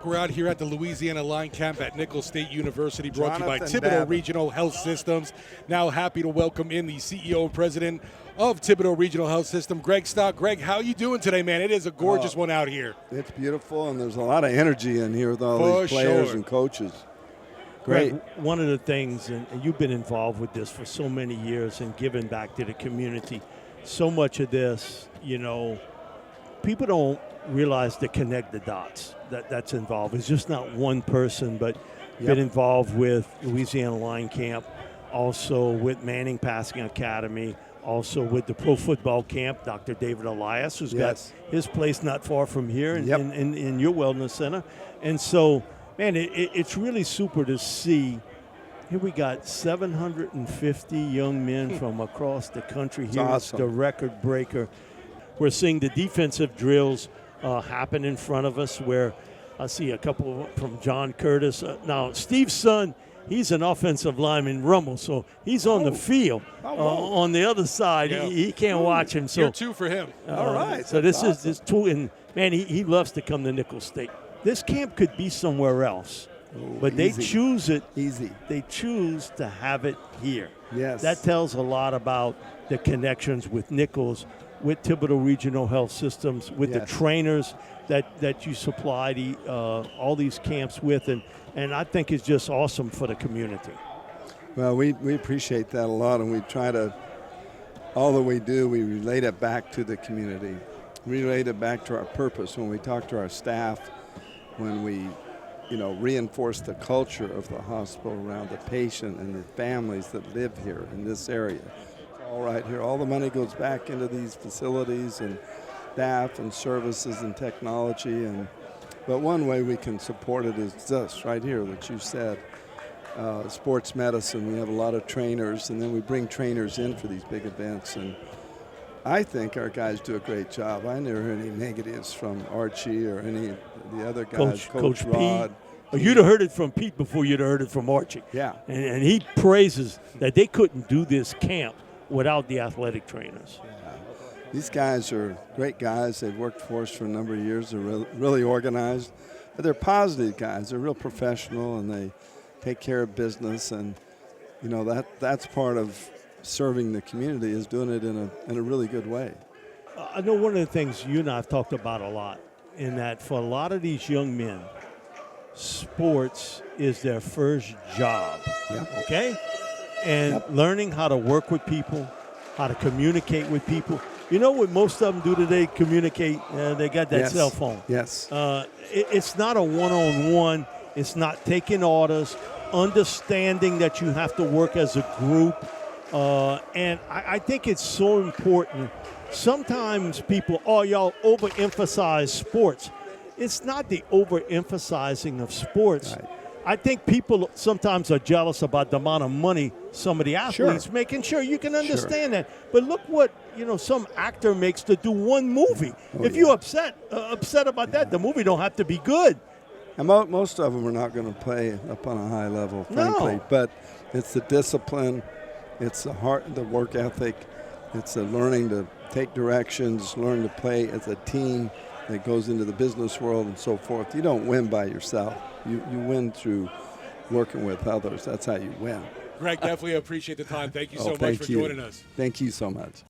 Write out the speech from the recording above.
We're out here at the Louisiana Line Camp at Nicholls State University, brought to you by Jonathan Thibodeau Babbitt. Regional Health Systems. Now happy to welcome in the CEO and President of Thibodeau Regional Health System, Greg Stock. Greg, how you doing today, man? It is a gorgeous one out here. It's beautiful, and there's a lot of energy in here with all For these players sure. and coaches. Great. Greg, one of the things, and you've been involved with this for so many years and giving back to the community, so much of this, people don't realize to connect the dots that's involved. It's just not one person, but been involved with Louisiana Line Camp, also with Manning Passing Academy, also with the Pro Football Camp, Dr. David Elias, who's got his place not far from here in your wellness center. And so, man, it's really super to see. Here we got 750 young men from across the country here. Awesome. It's the record breaker. We're seeing the defensive drills happen in front of us, where I see a couple from John Curtis. Now, Steve's son, he's an offensive lineman, Rummel, so he's on the field. On the other side, he can't watch him. So Year two for him. All right. So this is this two, and man, he loves to come to Nicholls State. This camp could be somewhere else, but they choose it. Easy. They choose to have it here. Yes. That tells a lot about the connections with Nicholls, with Thibodeau Regional Health Systems, with the trainers that you supply all these camps with, and I think it's just awesome for the community. Well, we appreciate that a lot, and we try to, all that we do, we relate it back to the community. We relate it back to our purpose when we talk to our staff, when we reinforce the culture of the hospital around the patient and the families that live here in this area. All right here, all the money goes back into these facilities and staff and services and technology, but one way we can support it is this right here that you said, sports medicine. We have a lot of trainers, and then we bring trainers in for these big events, and I think our guys do a great job. I never heard any negatives from Archie or any of the other guys. Coach Rod. Pete. You'd have heard it from Pete before you'd have heard it from Archie. Yeah. And he praises that they couldn't do this camp without the athletic trainers. Yeah. These guys are great guys. They've worked for us for a number of years. They're really organized. But they're positive guys. They're real professional, and they take care of business. And, that's part of serving the community, is doing it in a really good way. I know one of the things you and I have talked about a lot, in that for a lot of these young men, sports is their first job, okay? And learning how to work with people, how to communicate with people. You know what most of them do today? Communicate. They got that cell phone. Yes. It's not a one-on-one. It's not taking orders, understanding that you have to work as a group. And I think it's so important. Sometimes people, y'all overemphasize sports. It's not the overemphasizing of sports. Right. I think people sometimes are jealous about the amount of money some of the athletes making. Sure, you can understand that. But look what some actor makes to do one movie. If you're upset about that, the movie don't have to be good. And most of them are not going to play up on a high level, frankly. No. But it's the discipline, it's the heart, the work ethic, it's the learning to take directions, learn to play as a team that goes into the business world and so forth. You don't win by yourself. You win through working with others. That's how you win. Greg, definitely appreciate the time. Thank you so much thank for you. joining us. Thank you so much.